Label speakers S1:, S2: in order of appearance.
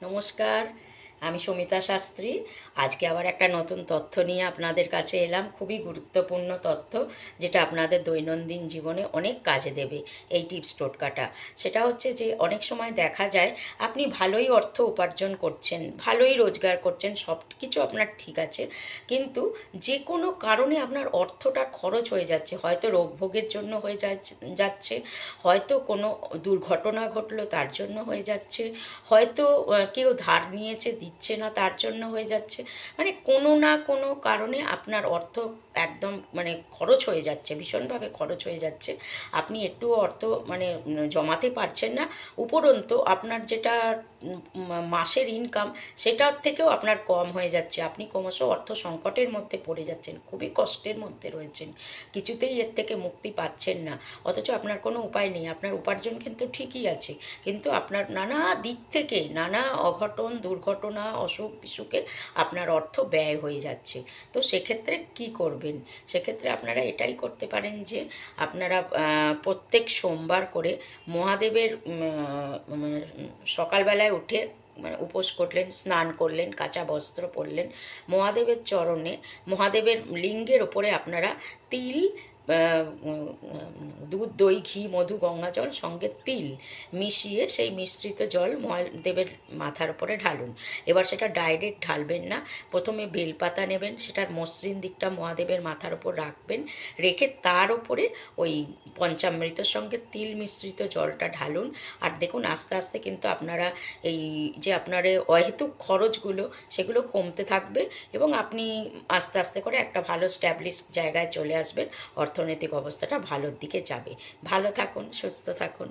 S1: নমস্কার, আমি সমিতা শাস্ত্রী। আজকে আবার একটা নতুন তথ্য নিয়ে আপনাদের কাছে এলাম। খুবই গুরুত্বপূর্ণ তথ্য, যেটা আপনাদের দৈনন্দিন জীবনে অনেক কাজে দেবে। এই টিপস টোটকাটা সেটা হচ্ছে যে অনেক সময় দেখা যায় আপনি ভালোই অর্থ উপার্জন করছেন, ভালোই রোজগার করছেন, সব কিছু আপনার ঠিক আছে, কিন্তু যে কোনো কারণে আপনার অর্থটা খরচ হয়ে যাচ্ছে। হয়তো রোগভোগের জন্য হয়ে যাচ্ছে, হয়তো কোনো দুর্ঘটনা ঘটলো তার জন্য হয়ে যাচ্ছে, হয়তো কেউ ধার নিয়েছে দিচ্ছে না তার জন্য হয়ে যাচ্ছে। মানে কোনো না কোনো কারণে আপনার অর্থ একদম মানে খরচ হয়ে যাচ্ছে, ভীষণভাবে খরচ হয়ে যাচ্ছে। আপনি একটুও অর্থ মানে জমাতে পারছেন না। উপরন্তু আপনার যেটা মাসের ইনকাম, সেটার থেকেও আপনার কম হয়ে যাচ্ছে। আপনি ক্রমশ অর্থ সংকটের মধ্যে পড়ে যাচ্ছেন, খুবই কষ্টের মধ্যে রয়েছেন, কিছুতেই এর থেকে মুক্তি পাচ্ছেন না। অথচ আপনার কোনো উপায় নেই, আপনার উপার্জন কিন্তু ঠিকই আছে, কিন্তু আপনার নানা দিক থেকে নানা অঘটন দুর্ঘটনা অসুখ বিসুখে আপনার অর্থ ব্যয় হয়ে যাচ্ছে। তো সেক্ষেত্রে কি করবেন? সেক্ষেত্রে আপনারা এটাই করতে পারেন যে আপনারা প্রত্যেক সোমবার করে মহাদেবের সকালবেলায় উঠে মানে উপোস করলেন, স্নান করলেন, কাঁচা বস্ত্র পরলেন, মহাদেবের চরণে, মহাদেবের লিঙ্গের ওপরে আপনারা তিল, দুধ দই ঘি মধু গঙ্গা জল সঙ্গে তিল মিশিয়ে সেই মিশ্রিত জল মহাদেবের মাথার উপরে ঢালুন। এবার সেটা ডাইরেক্ট ঢালবেন না, প্রথমে বেলপাতা নেবেন, সেটার মসৃণ দিকটা মহাদেবের মাথার উপর রাখবেন, রেখে তার উপরে ওই পঞ্চামৃতের সঙ্গে তিল মিশ্রিত জলটা ঢালুন। আর দেখুন আস্তে আস্তে কিন্তু আপনারা এই যে আপনার অহেতুক খরচগুলো সেগুলো কমতে থাকবে, এবং আপনি আস্তে আস্তে করে একটা ভালো স্ট্যাবলিশ জায়গায় চলে আসবেন, অর্থনৈতিক অবস্থাটা ভালোর দিকে যাবে। ভালো থাকুন, সুস্থ থাকুন।